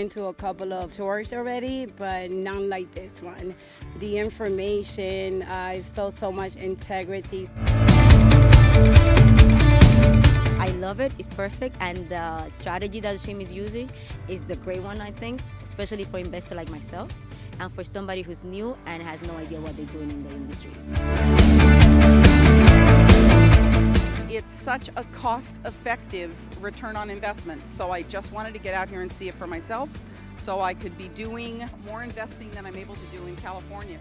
been to a couple of tours already, but none like this one. The information is so much integrity. I love it. It's perfect, and the strategy that the team is using is the great one, I think, especially for an investor like myself and for somebody who's new and has no idea what they're doing in the industry. It's such a cost-effective return on investment, so I just wanted to get out here and see it for myself so I could be doing more investing than I'm able to do in California.